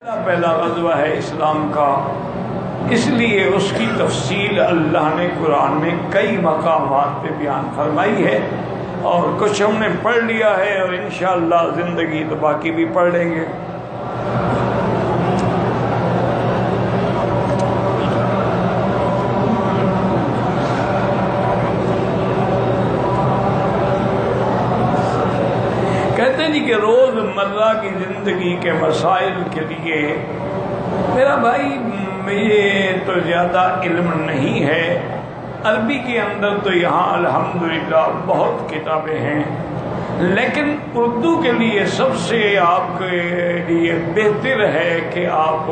پہلا غزوہ ہے اسلام کا، اس لیے اس کی تفصیل اللہ نے قرآن میں کئی مقامات پہ بیان فرمائی ہے، اور کچھ ہم نے پڑھ لیا ہے اور انشاءاللہ زندگی تو باقی بھی پڑھ لیں گے۔ کہتے ہیں جی کہ روز مرہ کی زندگی کے مسائل کے لیے میرا بھائی مجھے تو زیادہ علم نہیں ہے، عربی کے اندر تو یہاں الحمدللہ بہت کتابیں ہیں، لیکن اردو کے لیے سب سے آپ کے لیے بہتر ہے کہ آپ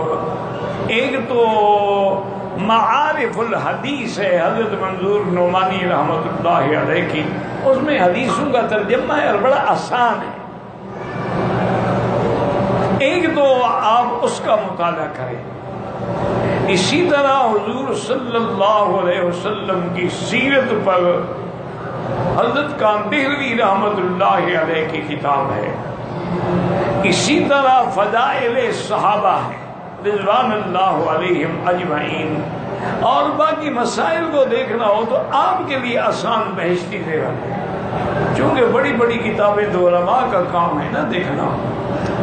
ایک تو معارف الحدیث ہے حضرت منظور نعمانی رحمۃ اللہ علیہ کی، اس میں حدیثوں کا ترجمہ ہے اور بڑا آسان ہے، ایک تو آپ اس کا مطالعہ کریں۔ اسی طرح حضور صلی اللہ علیہ وسلم کی سیرت پر حضرت کاندہلوی رحمۃ اللہ علیہ کی کتاب ہے، اسی طرح فضائل صحابہ ہے رضوان اللہ علیہم اجمعین، اور باقی مسائل کو دیکھنا ہو تو آپ کے لیے آسان بہشتی دے رہا ہے، چونکہ بڑی بڑی کتابیں تو علماء کا کام ہے نا دیکھنا،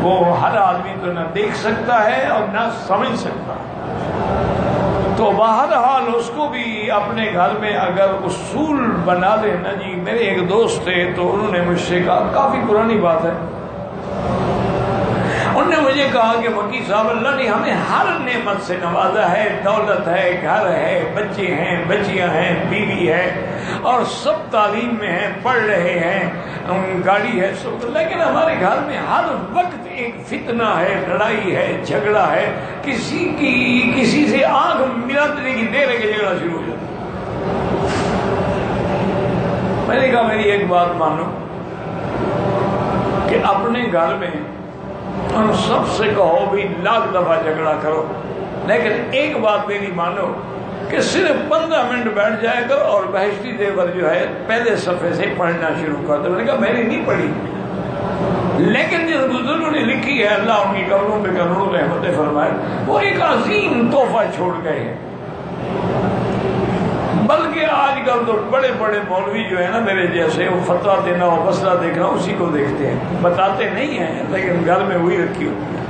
وہ ہر آدمی تو نہ دیکھ سکتا ہے اور نہ سمجھ سکتا ہے، تو بہرحال اس کو بھی اپنے گھر میں اگر اصول بنا لینا۔ جی میرے ایک دوست تھے تو انہوں نے مجھ سے کہا، کافی پرانی بات ہے، انہوں نے مجھے کہا کہ مکی صاحب اللہ نے ہمیں ہر نعمت سے نوازا ہے، دولت ہے، گھر ہے، بچے ہیں، بچیاں ہیں، بیوی ہے، اور سب تعلیم میں ہیں، پڑھ رہے ہیں، گاڑی ہے سب، لیکن ہمارے گھر میں ہر وقت ایک فتنہ ہے، لڑائی ہے، جھگڑا ہے، کسی سے آنکھ ملانے کی دیر ہے کہ جھگڑا شروع ہو جاتا۔ میں نے کہا میری ایک بات مانو کہ اپنے گھر میں ان سب سے کہو بھی لاکھ دفعہ جھگڑا کرو، لیکن ایک بات میری مانو کہ صرف 15 منٹ بیٹھ جائے گا اور بہشتی دیور جو ہے پہلے صفحے سے پڑھنا شروع کر دو۔ میں نے کہا میں نے نہیں پڑھی، لیکن جس بزرگوں نے لکھی ہے اللہ ان کی قبروں پہ کروڑوں رحمتیں فرمائے، وہ ایک عظیم تحفہ چھوڑ گئے ہیں۔ بلکہ آج کل تو بڑے بڑے مولوی جو ہے نا میرے جیسے، وہ فتویٰ دینا ہو مسئلہ دیکھنا اسی کو دیکھتے ہیں، بتاتے نہیں ہیں لیکن گھر میں وہی رکھی ہوتی ہے۔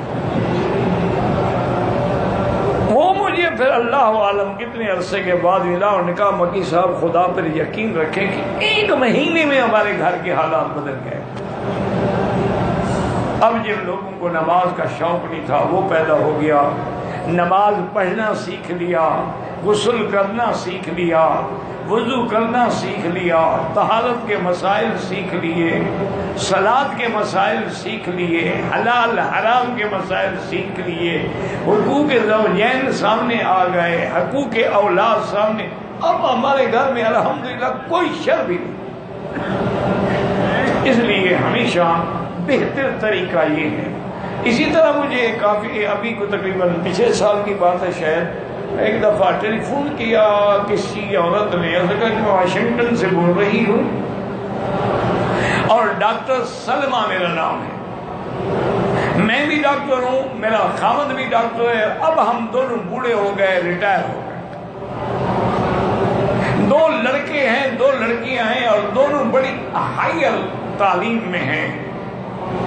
وہ مجھے پھر اللہ عالم کتنے عرصے کے بعد ملا اور نے کہا مکی صاحب خدا پر یقین رکھیں کہ 1 مہینے میں ہمارے گھر کے حالات بدل گئے۔ اب جن لوگوں کو نماز کا شوق نہیں تھا وہ پیدا ہو گیا، نماز پڑھنا سیکھ لیا، غسل کرنا سیکھ لیا، وضو کرنا سیکھ لیا، طہارت کے مسائل سیکھ لیے، صلاۃ کے مسائل سیکھ لیے، حلال حرام کے مسائل سیکھ لیے، حقوق زوجین سامنے آ گئے، حقوق اولاد سامنے، اب ہمارے گھر میں الحمدللہ کوئی شر بھی نہیں۔ اس لیے ہمیشہ بہتر طریقہ یہ ہے۔ اسی طرح مجھے کافی ابھی کو تقریباً پچھلے سال کی بات ہے شاید، ایک دفعہ ٹیلی فون کیا کسی عورت نے، ایسا کہا کہ میں واشنگٹن سے بول رہی ہوں اور ڈاکٹر سلمہ میرا نام ہے، میں بھی ڈاکٹر ہوں، میرا خاوند بھی ڈاکٹر ہے، اب ہم دونوں بوڑھے ہو گئے، ریٹائر ہو گئے، 2 لڑکے ہیں 2 لڑکیاں ہیں اور دونوں بڑی ہائر تعلیم میں ہیں،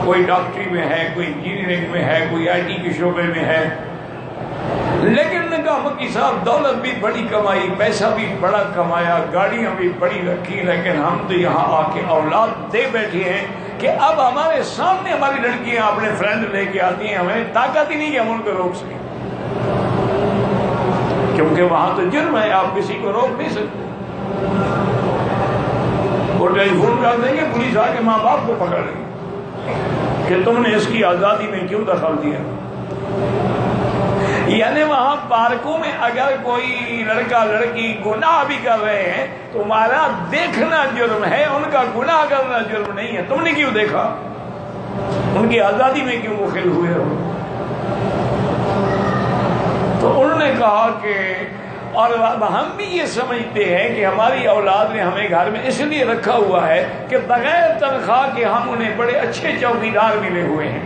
کوئی ڈاکٹری میں ہے، کوئی انجینئرنگ میں ہے، کوئی آئی ٹی کے شعبے میں ہے، لیکن نے کہا مکی صاحب دولت بھی بڑی کمائی، پیسہ بھی بڑا کمایا، گاڑیاں بھی بڑی رکھی، لیکن ہم تو یہاں آ کے اولاد دے بیٹھے ہیں کہ اب ہمارے سامنے ہماری لڑکیاں اپنے فرینڈ لے کے آتی ہیں، ہمیں طاقت ہی نہیں کہ ہم ان کو روک سکیں، کیونکہ وہاں تو جرم ہے، آپ کسی کو روک نہیں سکتے، وہ ٹیلی فون کر دیں گے، پولیس آ کے ماں باپ کو پکڑ لیں گے کہ تم نے اس کی آزادی میں کیوں دخل دیا۔ یعنی وہاں پارکوں میں اگر کوئی لڑکا لڑکی گناہ بھی کر رہے ہیں تو تمہارا دیکھنا جرم ہے، ان کا گناہ کرنا جرم نہیں ہے، تم نے کیوں دیکھا، ان کی آزادی میں کیوں مخل ہوئے ہو۔ تو انہوں نے کہا کہ اور ہم بھی یہ سمجھتے ہیں کہ ہماری اولاد نے ہمیں گھر میں اس لیے رکھا ہوا ہے کہ بغیر تنخواہ کے ہم انہیں بڑے اچھے چوکیدار ملے ہوئے ہیں،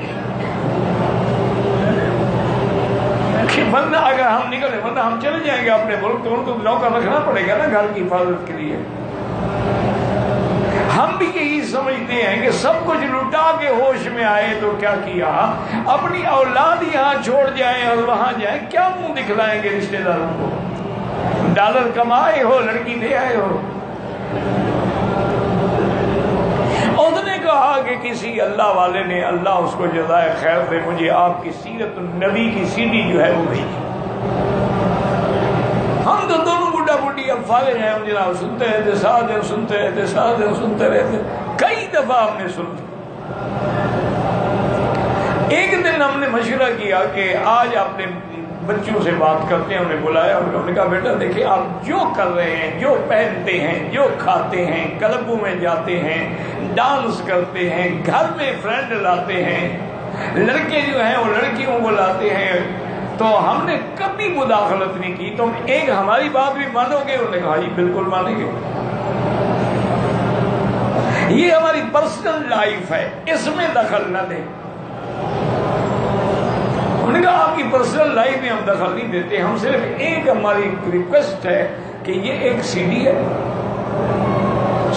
کہ ورنہ اگر ہم نکلے ورنہ ہم چلے جائیں گے اپنے ملک تو ان کو نوکر رکھنا پڑے گا نا گھر کی حفاظت کے لیے. ہم بھی یہی سمجھتے ہیں کہ سب کچھ لٹا کے ہوش میں آئے تو کیا کیا, اپنی اولاد یہاں چھوڑ جائیں اور وہاں جائیں, کیا منہ دکھلائیں گے رشتہ داروں کو؟ ڈالر کمائے ہو, لڑکی دے آئے ہو. اس نے کہا کہ کسی اللہ والے نے, اللہ اس کو جزائے خیر دے, مجھے آپ کی سیرت النبی کی CD جو ہے وہ بھیجی. ہم تو دونوں بڈھا بڈھی اب فارغ ہیں, ہم جناب سنتے رہتے, ساتھ دن سنتے رہتے, ساتھ دن سنتے رہتے, کئی دفعہ ہم نے سن. ایک دن ہم نے مشورہ کیا کہ آج اپنے بچوں سے بات کرتے ہیں. ہم نے بلایا, انہوں نے کہا بیٹا دیکھیں آپ جو کر رہے ہیں, جو پہنتے ہیں, جو کھاتے ہیں, کلبوں میں جاتے ہیں, ڈانس کرتے ہیں, گھر میں فرینڈ لاتے ہیں, لڑکے جو ہیں وہ لڑکیوں کو لاتے ہیں, تو ہم نے کبھی مداخلت نہیں کی. تم ایک ہماری بات بھی مانو گے؟ انہوں نے کہا جی بالکل مانیں گے. یہ ہماری پرسنل لائف ہے, اس میں دخل نہ دیں. انہوں نے کہا آپ کی پرسنل لائف میں ہم دخل نہیں دیتے, ہم صرف ایک ہماری ریکویسٹ ہے کہ یہ ایک CD ہے.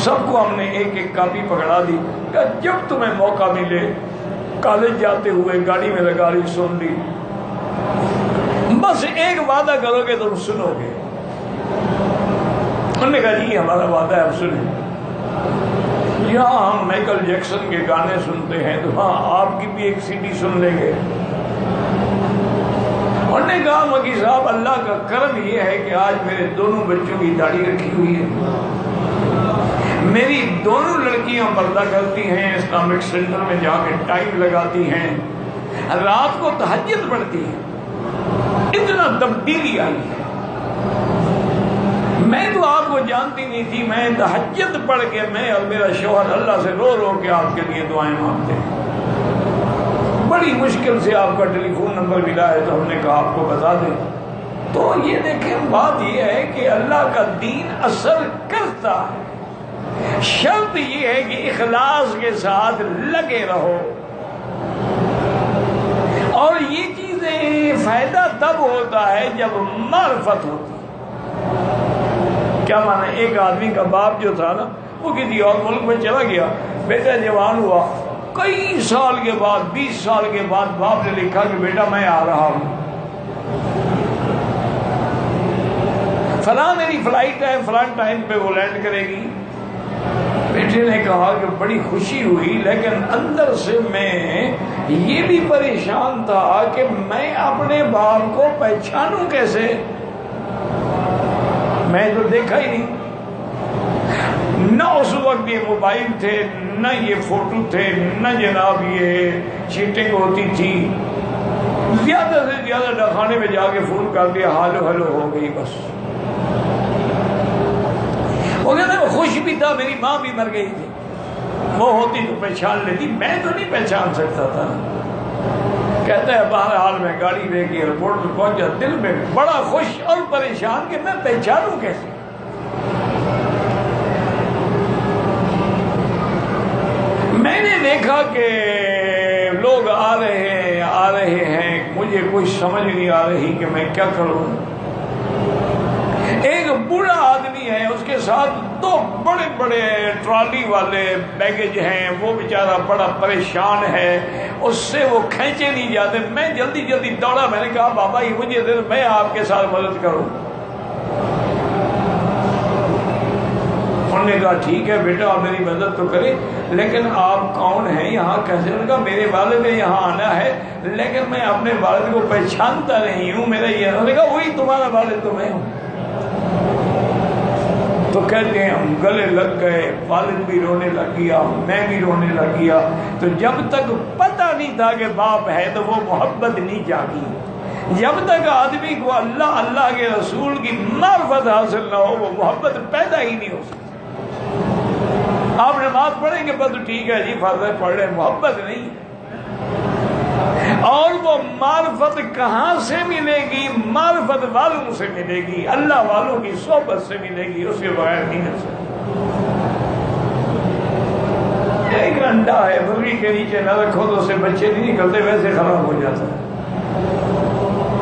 سب کو ہم نے ایک ایک کاپی پکڑا دی. کہ جب تمہیں موقع ملے, کالج جاتے ہوئے گاڑی میں لگا لی, سن لی, بس ایک وعدہ کرو گے تم سنو گے. انہوں نے کہا جی ہمارا وعدہ ہے, اب سنیں. یہاں ہم مائیکل جیکسن کے گانے سنتے ہیں تو ہاں آپ کی بھی ایک CD سن لیں گے. انہوں نے کہا مکی صاحب اللہ کا کرم یہ ہے کہ آج میرے دونوں بچوں کی داڑھی رکھی ہوئی ہے, میری دونوں لڑکیاں پردہ کرتی ہیں, اسلامک سینٹر میں جا کے ٹائم لگاتی ہیں, رات کو تہجد پڑھتی ہیں. اتنا تبدیلی آئی ہے. میں تو آپ کو جانتی نہیں تھی, میں تہجد پڑھ کے میں اور میرا شوہر اللہ سے رو رو کے آپ کے لیے دعائیں مانگتے ہیں. بڑی مشکل سے آپ کا ٹیلی فون نمبر ملا ہے تو ہم نے کہا آپ کو بتا دیں. تو یہ دیکھیں بات یہ ہے کہ اللہ کا دین اثر کرتا ہے. شرط یہ ہے کہ اخلاص کے ساتھ لگے رہو. اور یہ چیزیں فائدہ تب ہوتا ہے جب معرفت ہوتی. کیا مانا, ایک آدمی کا باپ جو تھا نا وہ کسی اور ملک میں چلا گیا, بیٹا جوان ہوا, کئی سال کے بعد 20 سال کے بعد باپ نے لکھا کہ بیٹا میں آ رہا ہوں, فلاں میری فلائٹ ہے, فلاں ٹائم پہ وہ لینڈ کرے گی. بیٹے نے کہا کہ بڑی خوشی ہوئی, لیکن اندر سے میں یہ بھی پریشان تھا کہ میں اپنے باپ کو پہچانوں کیسے, میں تو دیکھا ہی نہیں. نہ اس وقت یہ موبائل تھے, نہ یہ فوٹو تھے, نہ جناب یہ چیٹنگ ہوتی تھی. زیادہ سے زیادہ ڈاکخانے میں جا کے فون کر دیا, ہالو ہلو ہو گئی بس. وہ کہتے ہیں خوش بھی تھا, میری ماں بھی مر گئی تھی, وہ ہوتی تو پہچان لیتی, میں تو نہیں پہچان سکتا تھا. کہتا ہے بہرحال میں گاڑی لے کے ایئرپورٹ پہ پہنچا, دل میں بڑا خوش اور پریشان کہ میں پہچانوں کیسے. میں نے دیکھا کہ لوگ آ رہے ہیں, مجھے کچھ سمجھ نہیں آ رہی کہ میں کیا کروں. ایک بوڑھا آدمی ہے, اس کے ساتھ 2 بڑے بڑے ٹرالی والے بیگیج ہیں, وہ بیچارہ بڑا پریشان ہے, اس سے وہ کھینچے نہیں جاتے. میں جلدی جلدی دوڑا, میں نے کہا بابا یہ مجھے دے, میں آپ کے ساتھ مدد کروں. انہوں نے کہا ٹھیک ہے بیٹا آپ میری مدد تو کریں, لیکن آپ کون ہیں, یہاں کیسے. انہوں نے کہا میرے والد نے یہاں آنا ہے, لیکن میں اپنے والد کو پہچانتا نہیں ہوں, میرا یہ. انہوں نے کہا وہی تمہارا والد تو میں ہوں. تو کہتے ہیں ہم گلے لگ گئے, والد بھی رونے لگ گیا, میں بھی رونے لگ گیا. تو جب تک پتہ نہیں تھا کہ باپ ہے تو وہ محبت نہیں جاگی. جب تک آدمی کو اللہ اللہ کے رسول کی معرفت حاصل نہ ہو وہ محبت پیدا ہی نہیں ہو سکتی. آپ نماز پڑھیں گے بس ٹھیک ہے جی فرض ہے پڑھ رہے, محبت نہیں. اور وہ معرفت کہاں سے ملے گی؟ معرفت والوں سے ملے گی, اللہ والوں کی صحبت سے ملے گی, اس کے بغیر نہیں مل سکتی. ایک انڈا ہے, مرغی کے نیچے نہ رکھو تو اسے بچے نہیں نکلتے, ویسے خراب ہو جاتا ہے.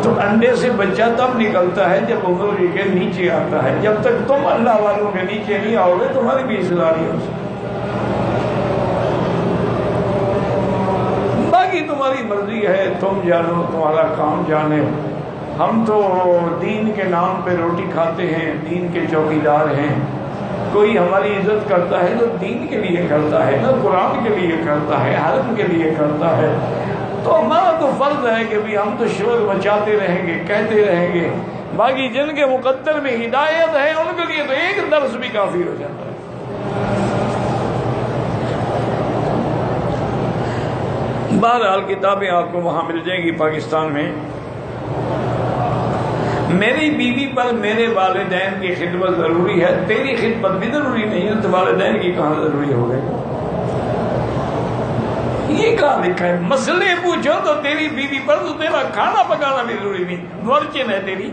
تو انڈے سے بچہ تب نکلتا ہے جب عمر کے نیچے آتا ہے. جب تک تم اللہ والوں کے نیچے نہیں آؤ گے تمہاری بھی اصلاح نہیں ہو سکتی. باقی تمہاری مرضی ہے، تم جانو، تمہارا کام جانے. ہم تو دین کے نام پہ روٹی کھاتے ہیں، دین کے چوکیدار ہیں. کوئی ہماری عزت کرتا ہے تو دین کے لیے کرتا ہے، نہ قرآن کے لیے کرتا ہے، حرم کے لیے کرتا ہے. تو ہمارا تو فرض ہے کہ بھی ہم تو شور مچاتے رہیں گے، کہتے رہیں گے. باقی جن کے مقدر میں ہدایت ہے ان کے لیے تو ایک درس بھی کافی ہو جاتا ہے. بہرحال کتابیں آپ کو وہاں مل جائیں گی پاکستان میں. میری بیوی پر میرے والدین کی خدمت ضروری ہے، تیری خدمت بھی ضروری نہیں ہے، تو والدین کی کہاں ضروری ہو گئی؟ یہ کہاں لکھا ہے؟ مسئلے پوچھو تو تیری بیوی پر تو تیرا کھانا پکانا بھی ضروری نہیں، ورچن ہے تیری،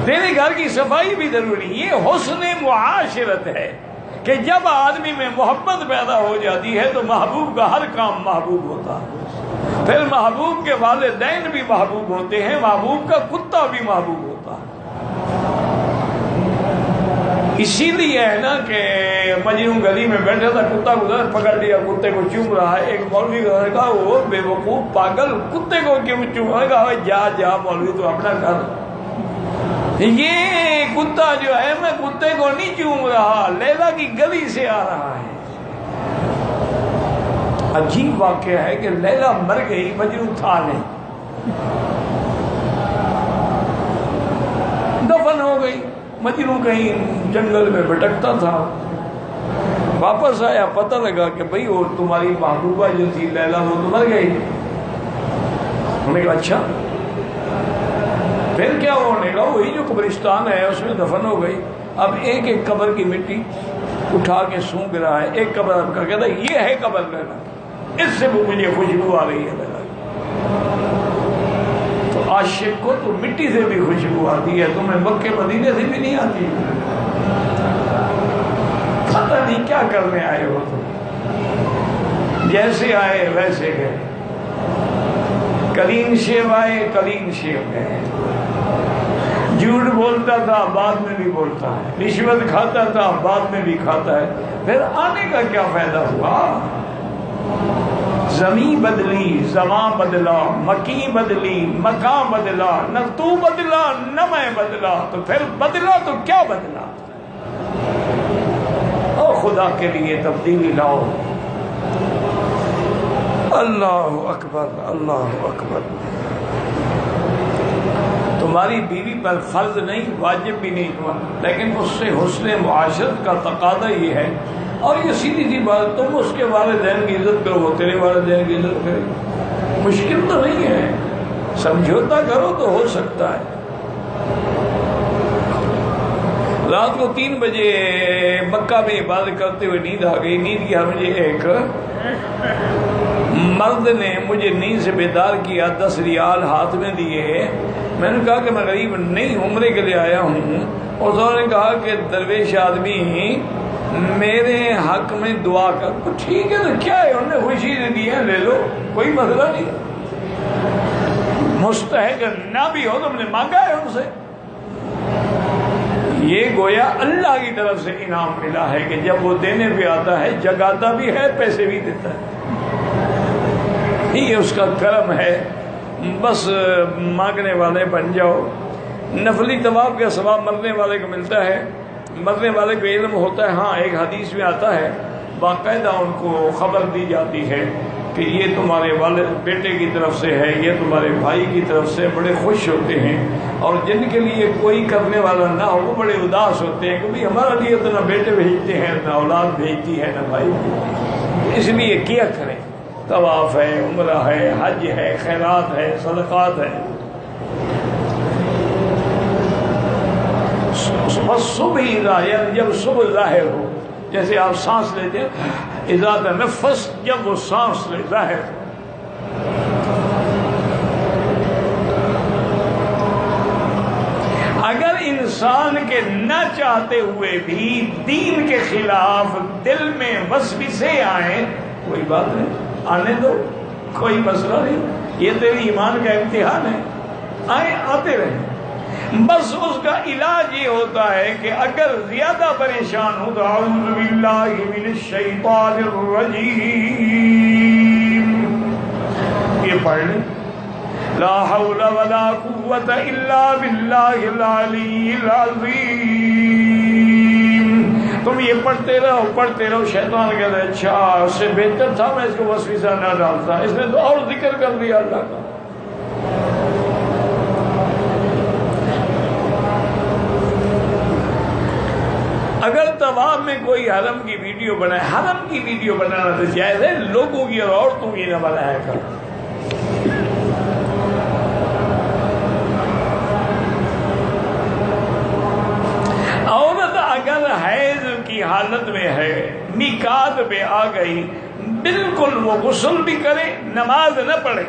تیرے گھر کی صفائی بھی ضروری. یہ حسن معاشرت ہے کہ جب آدمی میں محبت پیدا ہو جاتی ہے تو محبوب کا ہر کام محبوب ہوتا ہے. پھر محبوب کے والدین بھی محبوب ہوتے ہیں، محبوب کا کتا بھی محبوب ہوتا ہے. اسی لیے ہے نا کہ مجنون گلی میں بیٹھا تھا، کتا گزر پکڑ لیا، کتے کو چوم رہا ہے. ایک مولوی نے کہا وہ بے وقوف پاگل کتے کو کیوں چوم رہا ہے؟ کہا جا جا مولوی تو اپنا کر. یہ کتا جو ہے میں کتے کو نہیں چوم رہا، لیلا کی گلی سے آ رہا ہے. عجیب واقعہ ہے کہ لیلا مر گئی، مجنون تھا نہیں، دفن ہو گئی. مجنون کہیں جنگل میں بھٹکتا تھا، واپس آیا، پتہ لگا کہ بھئی وہ تمہاری محبوبہ جو تھی لیلا وہ تو مر گئی. انہوں نے کہا اچھا پھر کیا؟ انہوں نے کہا وہی جو قبرستان ہے اس میں دفن ہو گئی. اب ایک ایک قبر کی مٹی اٹھا کے سونگ رہا ہے. ایک قبر اب کا کہتا ہے یہ ہے قبر لیلا، اس سے وہ مجھے خوشبو آ رہی ہے لیلا. تو عاشق کو تو مٹی سے بھی خوشبو آتی ہے، تمہیں مکے مدینے سے بھی نہیں آتی. پتہ نہیں کیا کرنے آئے ہو تم. جیسے آئے ویسے گئے، کلین شیو آئے کلین شیو گئے. جھوٹ بولتا تھا بعد میں بھی بولتا ہے، رشوت کھاتا تھا بعد میں بھی کھاتا ہے. پھر آنے کا کیا فائدہ ہوا؟ زمین بدلی، زمان بدلا، مکی بدلی، مکان بدلا، نہ تو بدلا نہ میں بدلا، تو پھر بدلا تو کیا بدلا؟ او خدا کے لیے تبدیلی لاؤ. اللہ اکبر، اللہ اکبر. تمہاری بیوی پر فرض نہیں، واجب بھی نہیں، لیکن اس سے حسن معاشرت کا تقاضا یہ ہے. اور یہ سیدھی سی بات، تم اس کے والدین کی عزت کرو، وہ تیرے والدین کی عزت کرے. مشکل تو نہیں ہے، سمجھوتا کرو تو ہو سکتا ہے. رات کو 3 بجے مکہ میں عبادت کرتے ہوئے نیند آ گئی. نیند کیا مجھے ایک مرد نے مجھے نیند سے بیدار کیا، 10 ریال ہاتھ میں دیے. میں نے کہا کہ میں غریب نہیں عمرے کے لیے آیا ہوں. اور انہوں نے کہا کہ درویش آدمی میرے حق میں دعا کر. تو ٹھیک ہے، تو کیا ہے، انہوں نے خوشی سے دی ہے، لے لو، کوئی مسئلہ نہیں. مستحق نہ بھی ہو تو ہم نے مانگا ہے ان سے. یہ گویا اللہ کی طرف سے انعام ملا ہے کہ جب وہ دینے پہ آتا ہے جگاتا بھی ہے، پیسے بھی دیتا ہے. یہ اس کا کرم ہے. بس مانگنے والے بن جاؤ. نفلی طواف کا ثواب مرنے والے کو ملتا ہے، مرنے والے کو علم ہوتا ہے. ہاں ایک حدیث میں آتا ہے باقاعدہ ان کو خبر دی جاتی ہے کہ یہ تمہارے والد بیٹے کی طرف سے ہے، یہ تمہارے بھائی کی طرف سے. بڑے خوش ہوتے ہیں. اور جن کے لیے کوئی کرنے والا نہ ہو وہ بڑے اداس ہوتے ہیں کہ بھئی ہمارے لیے تو نہ بیٹے بھیجتے ہیں، نہ اولاد بھیجتی ہے، نہ بھائی بھیجتی. اس لیے کیا کریں، طواف ہے، عمرہ ہے، حج ہے، خیرات ہے، صدقات ہے. صبح جب صبح ظاہر ہو، جیسے آپ سانس لیتے ہیں، اذا تنفس، جب وہ سانس لے ظاہر. اگر انسان کے نہ چاہتے ہوئے بھی دین کے خلاف دل میں وسوسے آئیں، کوئی بات نہیں، آنے دو، کوئی مسئلہ نہیں. یہ تیری ایمان کا امتحان ہے، آتے رہے۔ بس اس کا علاج یہ ہوتا ہے کہ اگر زیادہ پریشان ہو تو اعوذ باللہ من الشیطان الرجیم یہ پڑھ لیں، لا حول ولا قوة الا باللہ العلی العظیم۔ تم یہ پڑھتے رہو، شیطان کہتا ہے اچھا اس سے بہتر تھا میں اس کو وسوسہ نہ ڈالتا، اس نے تو اور ذکر کر دیا اللہ کا۔ اگر طواف میں کوئی حرم کی ویڈیو بنائے، حرم کی ویڈیو بنانا تو جائز ہے، لوگوں کی اور عورتوں کی نہ بنایا کر۔ عورت اگر حیض کی حالت میں ہے، میقات پہ آ گئی، بالکل وہ غسل بھی کرے، نماز نہ پڑھے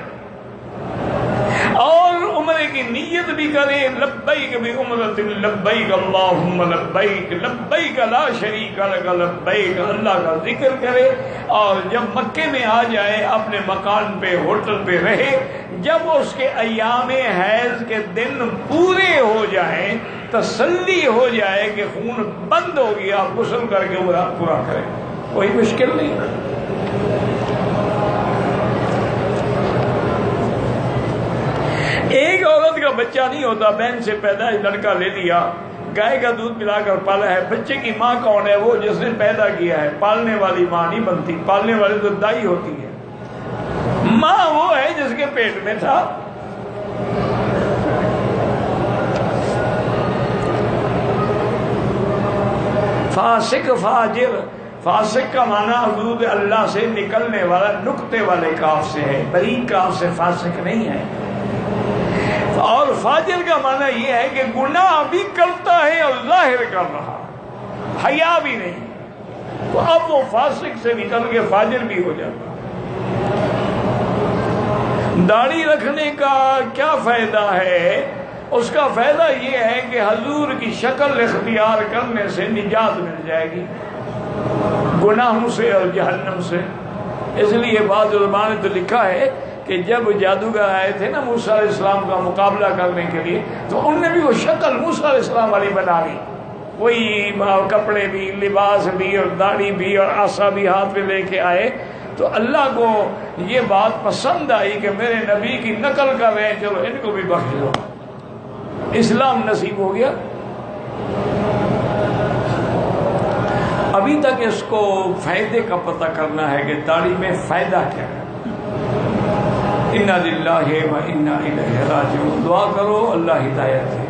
اور عمرے کی نیت بھی کرے، لبیک بعمرۃ لبیک اللہم لبیک لبیک لا شریک لک لبیک، اللہ کا ذکر کرے، اور جب مکے میں آ جائے اپنے مکان پہ ہوٹل پہ رہے، جب اس کے ایام حیض کے دن پورے ہو جائیں، تسلی ہو جائے کہ خون بند ہو گیا، غسل کر کے عمرہ پورا کرے، کوئی مشکل نہیں۔ ایک عورت کا بچہ نہیں ہوتا، بہن سے پیدا لڑکا لے لیا، گائے کا دودھ پلا کر پالا ہے، بچے کی ماں کون ہے؟ وہ جس نے پیدا کیا ہے، پالنے والی ماں نہیں بنتی، پالنے والی تو دائی ہوتی ہے، ماں وہ ہے جس کے پیٹ میں تھا۔ فاسق فاجر، فاسق کا معنی حدود اللہ سے نکلنے والا، نقطے والے کاف سے ہے، بریک کاف سے فاسق نہیں ہے۔ اور فاجر کا معنی یہ ہے کہ گناہ بھی کرتا ہے اور ظاہر کر رہا، حیا بھی نہیں، تو اب وہ فاسق سے نکل کے فاجر بھی ہو جاتا۔ داڑھی رکھنے کا کیا فائدہ ہے؟ اس کا فائدہ یہ ہے کہ حضور کی شکل اختیار کرنے سے نجات مل جائے گی گناہوں سے اور جہنم سے۔ اس لیے بعض علماء نے تو لکھا ہے کہ جب جادوگر آئے تھے نا موسیٰ علیہ السلام کا مقابلہ کرنے کے لیے، تو ان نے بھی وہ شکل موسیٰ علیہ السلام والی بنا لی، وہی کپڑے بھی، لباس بھی، اور داڑھی بھی، اور عصا بھی ہاتھ میں لے کے آئے۔ تو اللہ کو یہ بات پسند آئی کہ میرے نبی کی نقل کر رہے ہیں، چلو ان کو بھی بخش دو، اسلام نصیب ہو گیا۔ ابھی تک اس کو فائدے کا پتہ کرنا ہے کہ داڑھی میں فائدہ کیا ہے۔ انا للہ و انا الیہ راجعون، دعا کرو اللہ ہدایت دے۔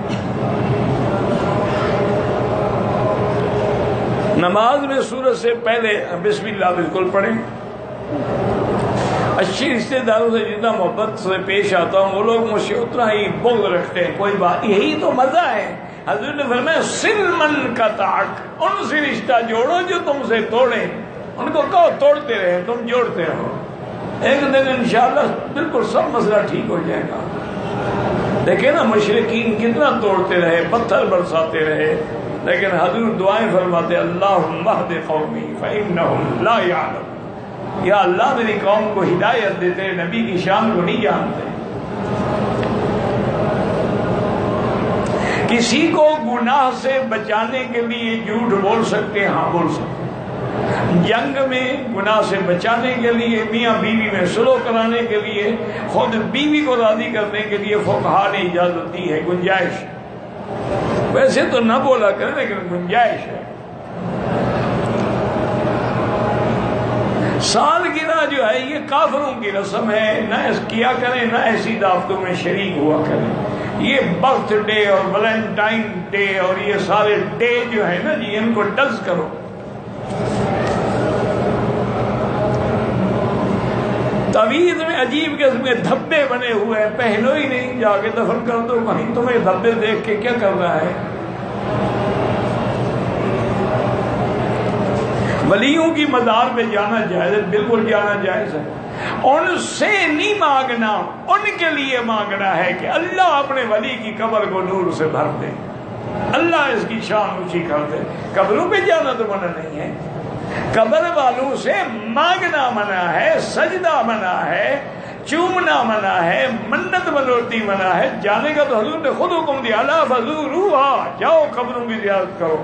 نماز میں سورت سے پہلے بسم اللہ بالکل پڑھیں۔ اچھی رشتے داروں سے جتنا محبت سے پیش آتا ہوں، وہ لوگ مجھ سے اتنا ہی بغض رکھتے ہیں، کوئی بات، یہی تو مزہ ہے۔ حضرت نے فرمایا سل من قطعک، ان سے رشتہ جوڑو جو تم سے توڑے، ان کو کہو توڑتے رہے، تم جوڑتے رہو، ایک دن انشاءاللہ بالکل سب مسئلہ ٹھیک ہو جائے گا۔ دیکھیں نا مشرکین کتنا توڑتے رہے، پتھر برساتے رہے، لیکن حضور دعائیں فرماتے اللہم اہد قومی فإنہم لا یعلمون، یا اللہ میری قوم کو ہدایت دیتے، نبی کی شان کو نہیں جانتے۔ کسی کو گناہ سے بچانے کے لیے جھوٹ بول سکتے ہیں؟ ہاں بول سکتے ہیں۔ جنگ میں گناہ سے بچانے کے لیے، میاں بیوی میں صلح کرانے کے لیے، خود بیوی کو راضی کرنے کے لیے فقہا نے اجازت دی ہے، گنجائش، ویسے تو نہ بولا کریں لیکن گنجائش ہے۔ سالگرہ جو ہے یہ کافروں کی رسم ہے، نہ کیا کریں، نہ ایسی دعوتوں میں شریک ہوا کریں۔ یہ برتھ ڈے اور ویلنٹائن ڈے اور یہ سارے ڈے جو ہے نا جی، ان کو ڈز کرو۔ تعویذ میں عجیب قسم کے دھبے بنے ہوئے ہیں، پہنو ہی نہیں، جا کے دفن کر دو کہیں، تمہیں دھبے دیکھ کے کیا کر رہا ہے؟ ولیوں کی مزار پہ جانا جائز ہے، بالکل جانا جائز ہے، ان سے نہیں مانگنا، ان کے لیے مانگنا ہے کہ اللہ اپنے ولی کی قبر کو نور سے بھر دے، اللہ اس کی شان اونچی کر دے۔ قبروں پہ جانا تو منع نہیں ہے، قبر والوں سے مانگنا منع ہے، سجدہ منع ہے، چومنا منع ہے، منت منوتی منع ہے، جانے کا تو حضور نے خود حکم دیا، الا فزوروہا، جاؤ قبروں کی زیارت کرو۔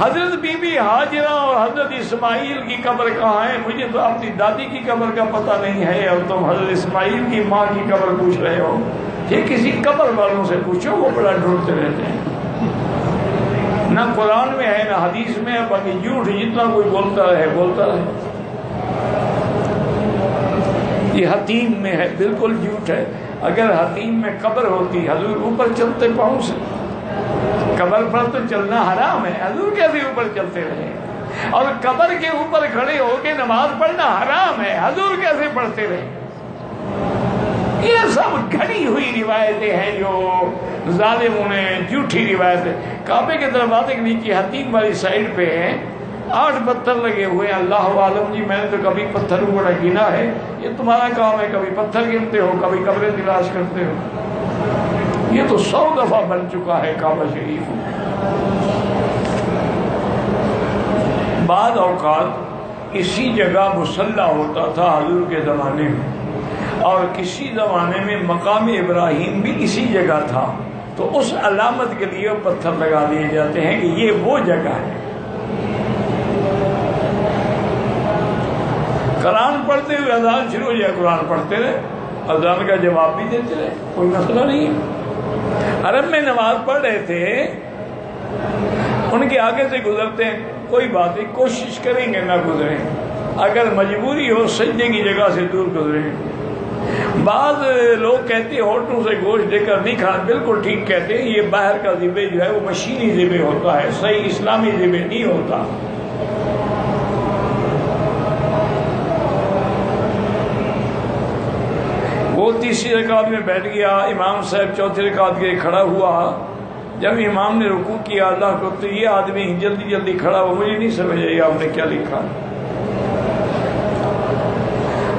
حضرت بی بی ہاجرہ اور حضرت اسماعیل کی قبر کہاں ہے؟ مجھے تو اپنی دادی کی قبر کا پتہ نہیں ہے، اور تم حضرت اسماعیل کی ماں کی قبر پوچھ رہے ہو۔ یہ کسی قبر والوں سے پوچھو، وہ بڑا ڈھونڈتے رہتے ہیں، نہ قرآن میں ہے نہ حدیث میں ہے، باقی جھوٹ جتنا کوئی بولتا رہے بولتا رہے۔ یہ حتیم میں ہے، بالکل جھوٹ ہے۔ اگر حتیم میں قبر ہوتی، حضور اوپر چلتے پاؤں سے؟ قبر پر تو چلنا حرام ہے، حضور کیسے اوپر چلتے رہے؟ اور قبر کے اوپر کھڑے ہو کے نماز پڑھنا حرام ہے، حضور کیسے پڑھتے رہے؟ یہ سب گھڑی ہوئی روایتیں ہیں جو ظالموں نے، جھوٹی روایتیں۔ کعبے کے دروازے کے نیچے حتیم والی سائڈ پہ 8 پتھر لگے ہوئے ہیں۔ اللہ عالم جی، میں نے تو کبھی پتھر بڑا گنا ہے، یہ تمہارا کام ہے، کبھی پتھر گنتے ہو، کبھی قبریں تلاش کرتے ہو۔ یہ تو 100 دفعہ بن چکا ہے کعبہ شریف۔ بعض اوقات اسی جگہ مصلی ہوتا تھا حضور کے زمانے میں، اور کسی زمانے میں مقام ابراہیم بھی اسی جگہ تھا، تو اس علامت کے لیے پتھر لگا دیے جاتے ہیں کہ یہ وہ جگہ ہے۔ قرآن پڑھتے ہوئے اذان شروع ہو جائے، قرآن پڑھتے رہے، اذان کا جواب بھی دیتے رہے، کوئی مسئلہ نہیں ہے۔ عرب میں نماز پڑھ رہے تھے، ان کے آگے سے گزرتے ہیں، کوئی بات نہیں، کوشش کریں گے نہ گزریں، اگر مجبوری ہو سجدے کی جگہ سے دور گزریں۔ بعض لوگ کہتے ہیں ہونٹوں سے گوشت دے کر نہیں کھانا، بالکل ٹھیک کہتے ہیں، یہ باہر کا ذبح جو ہے وہ مشینی ذبح ہوتا ہے، صحیح اسلامی ذبح نہیں ہوتا۔ وہ تیسری رکعت میں بیٹھ گیا، امام صاحب چوتھی رکعت کے لیے کھڑا ہوا، جب امام نے رکوع کیا اللہ کو، تو یہ آدمی جلدی جلدی کھڑا ہوا، مجھے نہیں سمجھ آئی آپ نے کیا لکھا۔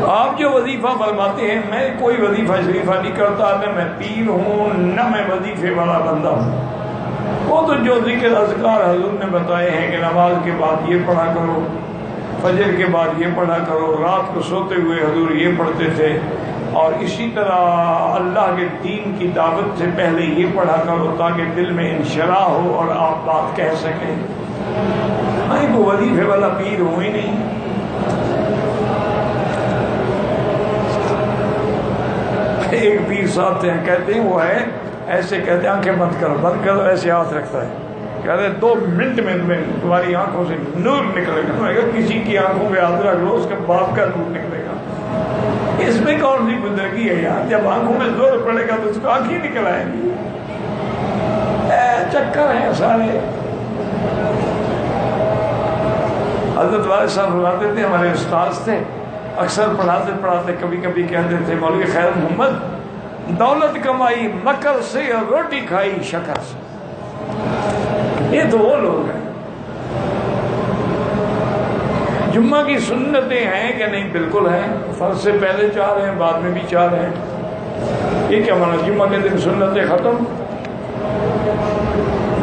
آپ جو وظیفہ فرماتے ہیں، میں کوئی وظیفہ شریفہ نہیں کرتا، نہ میں پیر ہوں نہ میں وظیفے والا بندہ ہوں۔ وہ تو جو ذکر اذکار حضور نے بتائے ہیں کہ نماز کے بعد یہ پڑھا کرو، فجر کے بعد یہ پڑھا کرو، رات کو سوتے ہوئے حضور یہ پڑھتے تھے، اور اسی طرح اللہ کے دین کی دعوت سے پہلے یہ پڑھا کرو تاکہ دل میں انشراح ہو اور آپ بات کہہ سکیں۔ میں کو وظیفے والا پیر ہوں ہی نہیں۔ ایک پیر صاحب تھے، کہتے ہیں وہ ہے ایسے، کہتے ہیں آنکھیں بند کرو، بند کرو، ایسے ہاتھ رکھتا ہے، کہتے ہیں 2 منٹ میں تمہاری آنکھوں سے نور نکلے گا۔ میں کہا کسی کی آنکھوں میں ہاتھ رکھ لو، اس کے باپ کا نور نکلے گا۔ اس میں کون سی بزرگی ہے یار؟ جب آنکھوں میں زور پڑے گا تو اس کو آنکھیں نکل آئیں گی۔ چکر ہیں سارے۔ حضرت والد صاحب فرماتے تھے، ہمارے استاد تھے، اکثر پڑھاتے پڑھاتے کبھی کبھی کہتے تھے، مولوی خیر محمد، دولت کمائی مکر سے اور روٹی کھائی شکر سے۔ یہ تو وہ لوگ ہیں۔ جمعہ کی سنتیں ہیں کہ نہیں؟ بالکل ہیں، فرض سے پہلے 4 ہیں، بعد میں بھی 4 ہیں۔ یہ کیا مانا؟ جمعہ کے دن سنتیں ختم؟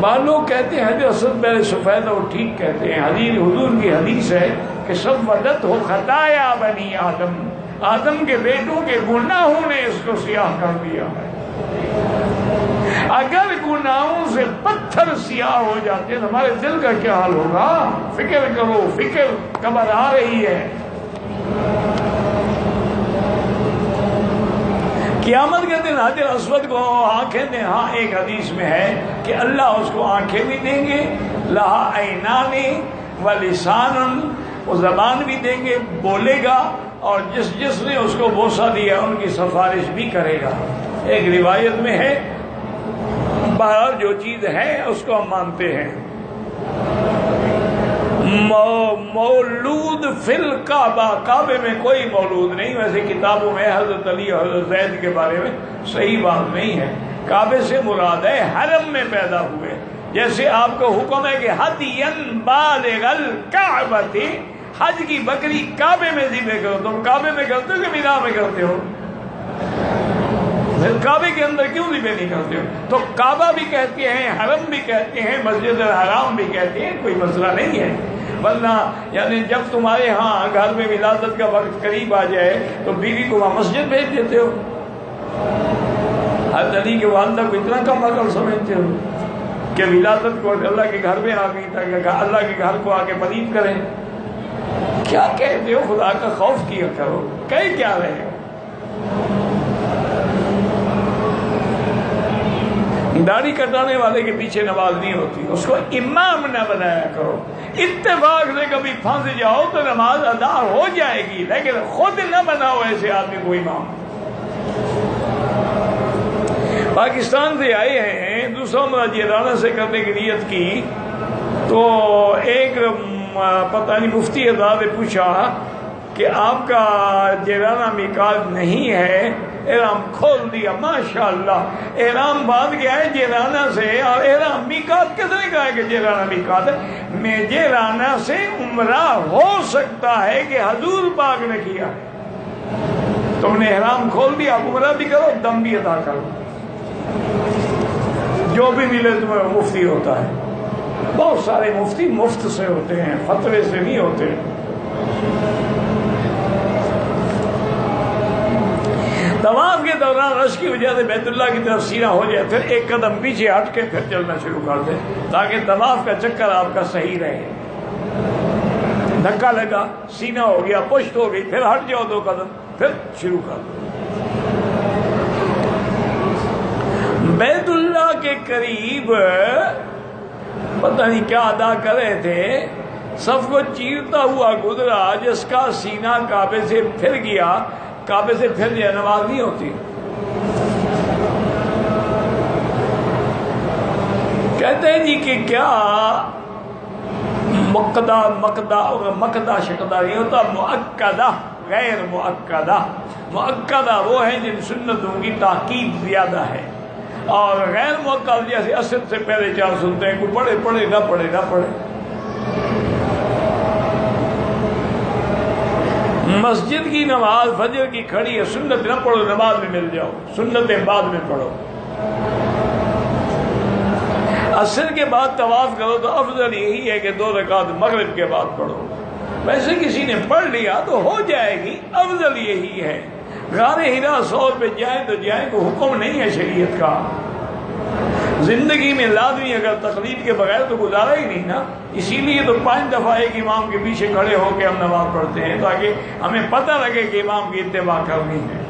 بعض لوگ کہتے ہیں حضرت اسد پہلے سفید، وہ ٹھیک کہتے ہیں، حضور کی حدیث ہے کہ سب ودت ہو خطایا بنی آدم، آدم کے بیٹوں کے گناہوں نے اس کو سیاہ کر دیا ہے۔ اگر گناہوں سے پتھر سیاہ ہو جاتے ہیں تو ہمارے دل کا کیا حال ہوگا؟ فکر کرو، فکر قبر آ رہی ہے۔ قیامت کے دن حجر اسود کو آنکھیں دیں، ہاں ایک حدیث میں ہے کہ اللہ اس کو آنکھیں بھی دیں گے، لہا عینان و لسان، وہ زبان بھی دیں گے، بولے گا، اور جس نے اس کو بوسہ دیا ان کی سفارش بھی کرے گا۔ ایک روایت میں ہے، بہرحال جو چیز ہے اس کو ہم مانتے ہیں۔ مولود فی الکعبہ، کعبے میں کوئی مولود نہیں۔ ویسے کتابوں میں حضرت علی اور حضرت زید کے بارے میں صحیح بات نہیں ہے۔ کعبے سے مراد ہے حرم میں پیدا ہوئے، جیسے آپ کو حکم ہے کہ حدین بالغ الکعبۃ، حج کی بکری کعبے میں ذبح کرو۔ تم کعبے میں کرتے ہو کہ مینا میں کرتے ہو؟ کعبے کے اندر کیوں ذبح نہیں کرتے ہو؟ تو کعبہ بھی کہتے ہیں، حرم بھی کہتے ہیں، مسجد الحرام بھی کہتے ہیں، کوئی مسئلہ نہیں ہے۔ ورنہ یعنی جب تمہارے ہاں گھر میں ولادت کا وقت قریب آ جائے تو بیوی کو وہاں مسجد بھیج دیتے ہو. حضرت علی کے والدہ کو اتنا کم عقل سمجھتے ہو کہ ولادت کو اللہ کے گھر میں آ گئی تاکہ اللہ کے گھر کو آ کے پلید کریں. کیا کہتے ہو؟ خدا کا خوف کیا کرو. کہہ کیا رہے ہو؟ داڑھی کٹانے والے کے پیچھے نماز نہیں ہوتی، اس کو امام نہ بنایا کرو. اتفاق سے کبھی پھنس جاؤ تو نماز ادا ہو جائے گی، لیکن خود نہ بناؤ ایسے آدمی کو امام. پاکستان سے آئے ہیں، دوسرا عمرہ جیرانہ سے کرنے کی نیت کی تو ایک پتہ نہیں مفتی حضرات نے پوچھا کہ آپ کا جیرانہ میقات نہیں ہے. احرام کھول دیا، ماشاءاللہ احرام باندھ گیا ہے جیرانہ سے، اور احرام میقات کس نے کہا ہے کہ جیرانہ میقات ہے؟ میں جیرانہ سے عمرہ ہو سکتا ہے کہ حضور پاک نے کیا. تم نے احرام کھول دیا، عمرہ بھی کرو، دم بھی ادا کرو، جو بھی ملے تمہیں مفتی ہوتا ہے. بہت سارے مفتی مفت سے ہوتے ہیں، فتوے سے نہیں ہوتے. طواف کے دوران رش کی وجہ سے بیت اللہ کی طرف سینہ ہو جائے، پھر ایک قدم پیچھے ہٹ کے پھر چلنا شروع کر دیں تاکہ طواف کا چکر آپ کا صحیح رہے. دھکا لگا، سینہ ہو گیا، پشت ہو گئی، پھر ہٹ جاؤ 2 قدم، پھر شروع کر دو. بیت اللہ کے قریب پتہ نہیں کیا ادا کر رہے تھے، صف کو چیرتا ہوا گزرا، جس کا سینہ کعبے سے پھر گیا. کعبے سے پھر جائے نماز نہیں ہوتی. کہتے ہیں جی کہ کیا مقدہ شقدہ نہیں ہوتا، مؤکدہ غیر مؤکدہ. مؤکدہ وہ ہیں جن سنتوں کی تاکید زیادہ ہے، اور غیر مؤکد جیسے عصر سے پہلے 4 سنتے ہیں، کوئی پڑھے نہ پڑھے. مسجد کی نماز فجر کی کھڑی ہے، سنت نہ پڑھو، نماز میں مل جاؤ، سنتیں بعد میں پڑھو. عصر کے بعد طواف کرو تو افضل یہی ہے کہ 2 رکعت مغرب کے بعد پڑھو. ویسے کسی نے پڑھ لیا تو ہو جائے گی، افضل یہی ہے. غار حرا 100 پہ جائیں تو جائیں، کو حکم نہیں ہے شریعت کا. زندگی میں لازمی اگر تقلید کے بغیر تو گزارا ہی نہیں نا. اسی لیے تو 5 دفعہ ایک امام کے پیچھے کھڑے ہو کے ہم نماز پڑھتے ہیں تاکہ ہمیں پتہ لگے کہ امام کی اتباع کرنی ہے.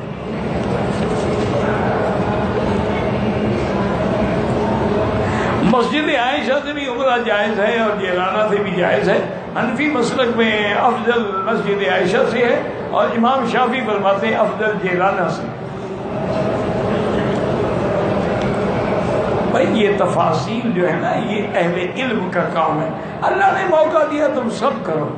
مسجد عائشہ سے بھی عمرہ جائز ہے اور جیرانہ سے بھی جائز ہے. حنفی مسلک میں افضل مسجد عائشہ سے ہے، اور امام شافعی فرماتے ہیں افضل جیرانہ سے. بھائی یہ تفاصیل جو ہے نا، یہ اہل علم کا کام ہے. اللہ نے موقع دیا تم سب کرو،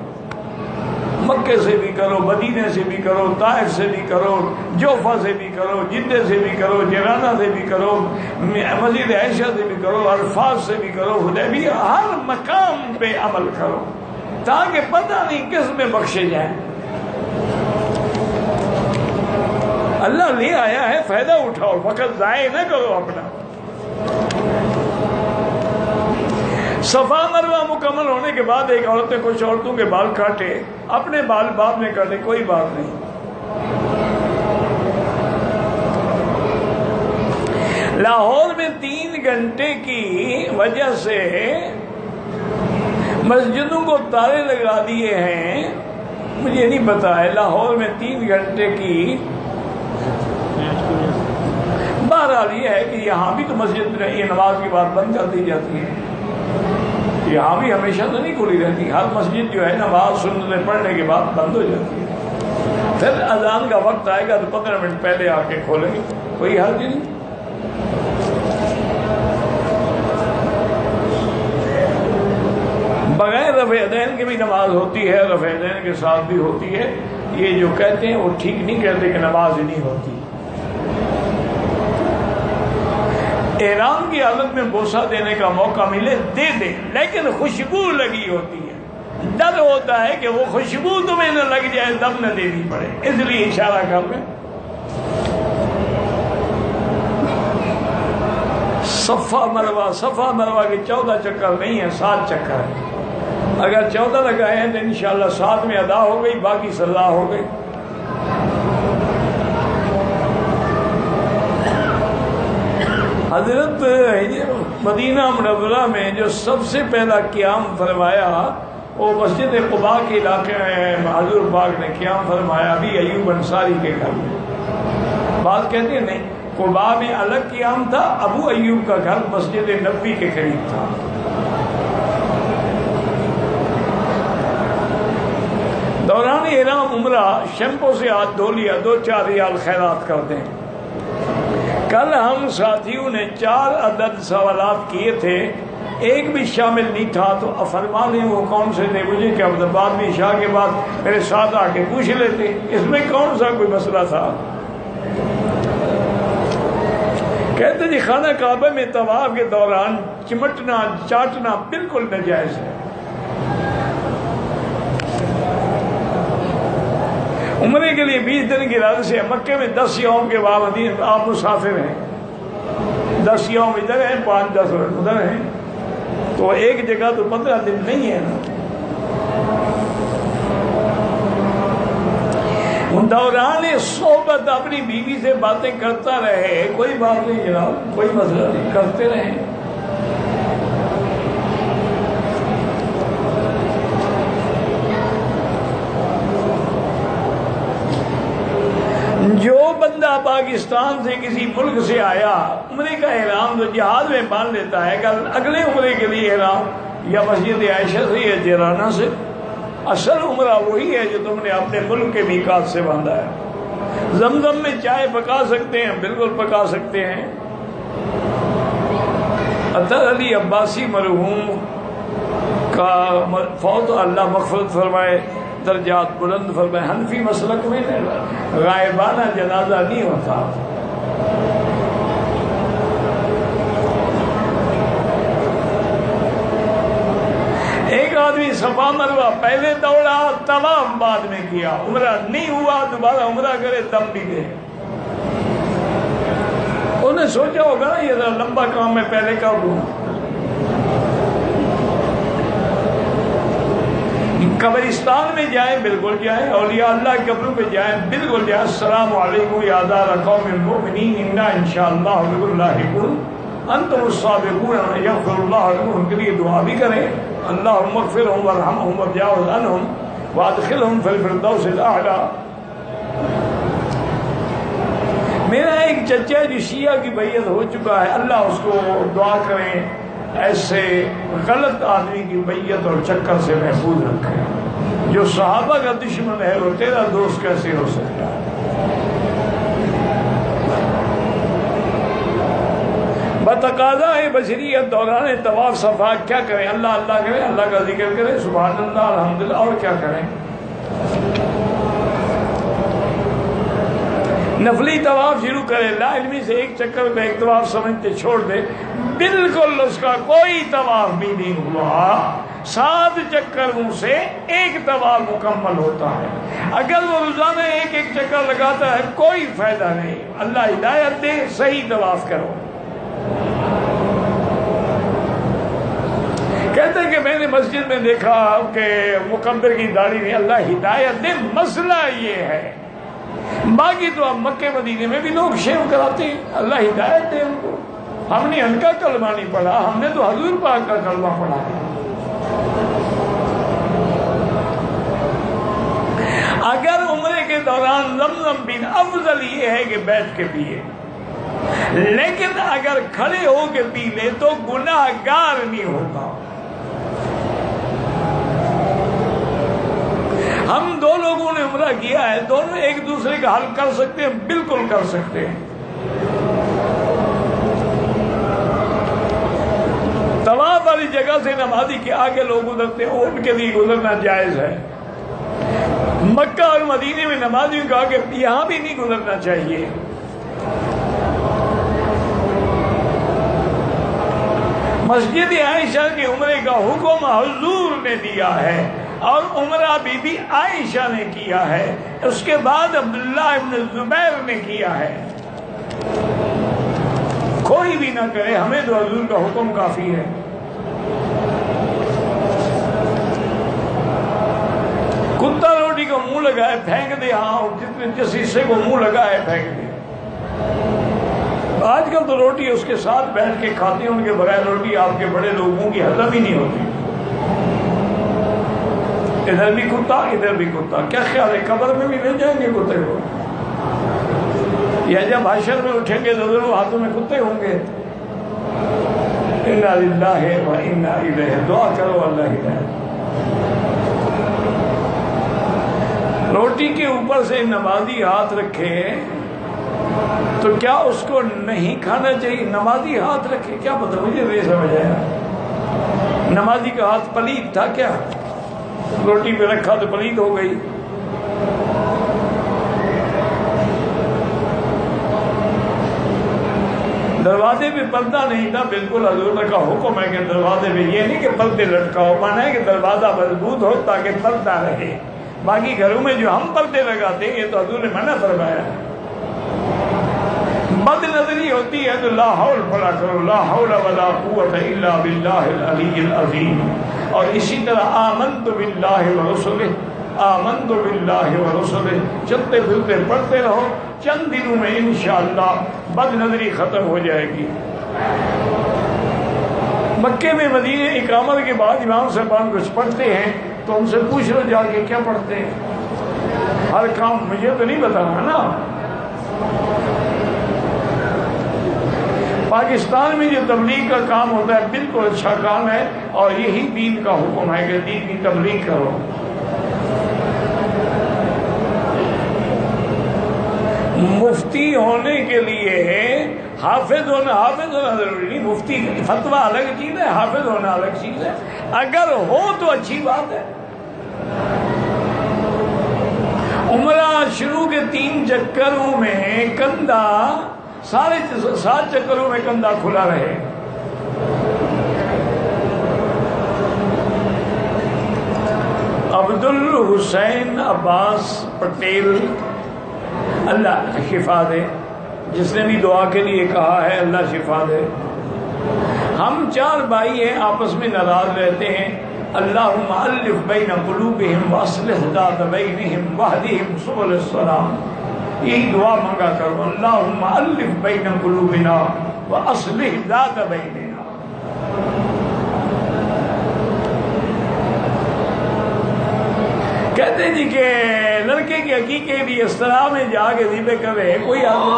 مکے سے بھی کرو، مدینے سے بھی کرو، طائف سے بھی کرو، جوفہ سے بھی کرو، جدہ سے بھی کرو، جیرانہ سے بھی کرو، مسجد عائشہ سے بھی کرو، عرفات سے بھی کرو، حدیبیہ، ہر مقام پہ عمل کرو تاکہ پتہ نہیں کس میں بخشے جائیں. اللہ لے آیا ہے، فائدہ اٹھاؤ، فقط ضائع نہ کرو اپنا. صفا مروہ مکمل ہونے کے بعد ایک عورت نے کچھ عورتوں کے بال کاٹے، اپنے بال بعد میں کاٹے، کوئی بات نہیں. لاہور میں 3 گھنٹے کی وجہ سے مسجدوں کو تالے لگا دیے ہیں. مجھے نہیں پتا ہے لاہور میں 3 گھنٹے کی. بہرحال یہ ہے کہ یہاں بھی تو مسجد یہ نماز کی بات بند کر دی جاتی ہے. یہاں بھی ہمیشہ تو نہیں کھلی رہتی، ہر مسجد جو ہے نماز سنتیں پڑھنے کے بعد بند ہو جاتی ہے. پھر اذان کا وقت آئے گا تو 15 منٹ پہلے آ کے کھولیں گے، کوئی حرج نہیں. بغیر رفع یدین کے بھی نماز ہوتی ہے، رفع یدین کے ساتھ بھی ہوتی ہے. یہ جو کہتے ہیں وہ ٹھیک نہیں کہتے کہ نماز ہی نہیں ہوتی. احرام کی حالت میں بوسہ دینے کا موقع ملے دے دیں، لیکن خوشبو لگی ہوتی ہے، ڈر ہوتا ہے کہ وہ خوشبو تمہیں نہ لگ جائے، تب نہ دینی پڑے، اس لیے اشارہ کر لیں. صفا مروہ کے 14 چکر نہیں ہے، 7 چکر ہے. اگر 14 لگائے ہیں تو انشاءاللہ 7 میں ادا ہو گئی، باقی سزا ہو گئی۔ حضرت مدینہ منورہ میں جو سب سے پہلا قیام فرمایا وہ مسجد قباء کے علاقے میں حضور پاک نے قیام فرمایا، ابھی ایوب انصاری کے گھر میں۔ بعض کہتے ہیں نہیں، قباء میں الگ قیام تھا، ابو ایوب کا گھر مسجد نبوی کے قریب تھا۔ دوران احرام عمرہ شیمپو سے ہاتھ دھو لیا، 2-4 ریال خیرات کر دیں۔ کل ہم ساتھیوں نے 4 عدد سوالات کیے تھے، ایک بھی شامل نہیں تھا، تو فرما لیں وہ کون سے تھے، مجھے کیا پتا، بعد میں عشاء کے بعد میرے ساتھ آ کے پوچھ لیتے، اس میں کون سا کوئی مسئلہ تھا۔ کہتے جی خانہ کعبہ میں طواف کے دوران چمٹنا چاٹنا بالکل ناجائز ہے۔ عمرے کے لیے 20 دن کی ارادے سے مکے میں 10 یوم کے بعد آپ مسافر ہیں، 10 یوم ادھر ہیں، 5-10 ادھر ہیں، تو ایک جگہ تو 15 دن نہیں ہے نا۔ دوران صحبت اپنی بیوی سے باتیں کرتا رہے، کوئی بات نہیں جناب، کوئی مسئلہ نہیں، کرتے رہیں۔ جو بندہ پاکستان سے کسی ملک سے آیا، عمرے کا احرام تو جہاز میں باندھ لیتا ہے، اگلے عمرے کے لیے احرام یا مسجد عائشہ سے یا جیرانہ سے، اصل عمرہ وہی ہے جو تم نے اپنے ملک کے میقات سے باندھا ہے۔ زمزم میں چائے پکا سکتے ہیں، بالکل پکا سکتے ہیں۔ اطہر علی عباسی مرحوم کا فوت، اللہ مغفرت فرمائے، درجات بلند فرمائے۔ حنفی مسلک میں غائبانہ جنازہ نہیں ہوتا۔ ایک آدمی صفا مروہ پہلے دوڑا، طواف بعد میں کیا، عمرہ نہیں ہوا، دوبارہ عمرہ کرے تب بھی دے۔ انہوں نے سوچا ہوگا نا یہ لمبا کام میں پہلے کر دوں۔ قبرستان میں جائیں بالکل جائیں، اولیاء اللہ کے قبروں پہ جائیں بالکل جائیں۔ السلام علیکم یا دار قوم المؤمنین انا انشاءاللہ بکم لاحقون انتم السابقون یغفر اللہ لکم، ان کے لیے دعا بھی کریں، اللہم اغفرہم وارحمہم وتجاوز عنہم وادخلہم فی الفردوس الاعلی۔ میرا ایک چچا جو شیعہ کی بیعت ہو چکا ہے، اللہ اس کو دعا کریں ایسے غلط آدمی کی بیعت اور چکر سے محفوظ رکھے۔ جو صحابہ کا دشمن ہے وہ تیرا دوست کیسے ہو سکتا ہے؟ بتقاضا ہے بشریت دوران طواف صفا کیا کریں؟ اللہ اللہ کریں، اللہ کا ذکر کریں، سبحان اللہ الحمدللہ، اور کیا کریں؟ نفلی طواف شروع کرے، لا علمی سے ایک چکر میں ایک طواف سمجھتے چھوڑ دے، بالکل اس کا کوئی طواف بھی نہیں ہوا۔ 7 چکروں سے ایک طواف مکمل ہوتا ہے۔ اگر وہ روزانہ ایک ایک چکر لگاتا ہے کوئی فائدہ نہیں۔ اللہ ہدایت دے، صحیح طواف کرو۔ کہتے ہیں کہ میں نے مسجد میں دیکھا کہ مکبر کی داڑھی نہیں، اللہ ہدایت دے، مسئلہ یہ ہے۔ باقی تو اب مکے مدینے میں بھی لوگ شیو کراتے ہیں، اللہ ہدایت دے ان کو۔ ہم نے ان کا کلمہ نہیں پڑھا، ہم نے تو حضور پاک کا کلمہ پڑھا ہے۔ اگر عمرے کے دوران زمزم بھی افضل یہ ہے کہ بیٹھ کے پیے، لیکن اگر کھڑے ہو کے پی لے تو گناہ گار نہیں ہوگا۔ ہم 2 لوگوں نے عمرہ کیا ہے، دونوں ایک دوسرے کا حل کر سکتے ہیں، بالکل کر سکتے ہیں۔ طواف والی جگہ سے نمازی کے آگے لوگ گزرتے ہیں، ان کے لیے گزرنا جائز ہے۔ مکہ اور مدینے میں نمازیوں کے آگے یہاں بھی نہیں گزرنا چاہیے۔ مسجد عائشہ کے عمرے کا حکم حضور نے دیا ہے اور عمرہ بی بی عائشہ نے کیا ہے، اس کے بعد عبداللہ ابن زبیر نے کیا ہے۔ کوئی بھی نہ کرے، ہمیں تو حضور کا حکم کافی ہے۔ کتا روٹی کو منہ لگائے پھینک دے، ہاں جتنے جس حصے کو منہ لگائے پھینک دے۔ آج کل تو روٹی اس کے ساتھ بیٹھ کے کھاتے ہیں، ان کے بغیر روٹی آپ کے بڑے لوگوں کی ہضم ہی نہیں ہوتی۔ ادھر بھی کتا ادھر بھی کتا، کیا خیال ہے قبر میں بھی لے جائیں گے کتے کو؟ یا جب حشر میں اٹھیں گے تو ضرور ہاتھوں میں کتے ہوں گے۔ انا للہ و انا الیہ، دعا کرو اللہ ہدایت۔ روٹی کے اوپر سے نمازی ہاتھ رکھے تو کیا اس کو نہیں کھانا چاہیے؟ نمازی ہاتھ رکھے، کیا پتہ، مجھے نہیں سمجھ آیا۔ نمازی کا ہاتھ پلید تھا کیا؟ روٹی پہ رکھا تو پلید ہو گئی۔ دروازے پہ پردہ نہیں تھا، بالکل حضور کا حکم ہے کہ دروازے پہ، یہ نہیں کہ پردے لٹکاؤ، مانا ہے کہ دروازہ مضبوط ہو تاکہ پردہ رہے۔ باقی گھروں میں جو ہم پردے لگاتے ہیں یہ تو حضور نے منع فرمایا ہے۔ بد نظری ہوتی ہے تو لا حول فلا کرو، لا حول ولا قوت الا باللہ العلی العظیم۔ اور اسی طرح آمنت باللہ ورسلہ، آمنت باللہ ورسلہ، چلتے پھرتے پڑھتے رہو، چند دنوں میں انشاءاللہ بد نظری ختم ہو جائے گی۔ مکے میں مدینہ اقامت کے بعد امام صاحبان کچھ پڑھتے ہیں تو ان سے پوچھ لو جا کے کیا پڑھتے ہیں، ہر کام مجھے تو نہیں بتانا نا۔ پاکستان میں جو تبلیغ کا کام ہوتا ہے بالکل اچھا کام ہے، اور یہی دین کا حکم ہے کہ دین کی تبلیغ کرو۔ مفتی ہونے کے لیے حافظ ہونا ضروری نہیں، مفتی فتویٰ الگ چیز ہے، حافظ ہونا الگ چیز ہے۔ اگر ہو تو اچھی بات ہے۔ عمرہ شروع کے 3 چکروں میں کندھا، سارے 7 چکروں میں کندھا کھلا رہے۔ عبد الحسین عباس پٹیل، اللہ شفا دے، جس نے بھی دعا کے لیے کہا ہے اللہ شفا دے۔ ہم 4 بھائی ہیں، آپس میں ناراض رہتے ہیں۔ اللہم الف بین قلوبہم واصلح ذات بینہم واہدہم سبل السلام، یہی دعا مانگا کرو، اللہم الف بین قلوبنا واصلح ذات بیننا۔ کہتے ہیں جی کہ لڑکے کے عقیقے بھی اس طرح میں جا کے ذبح کرے، کوئی آدمی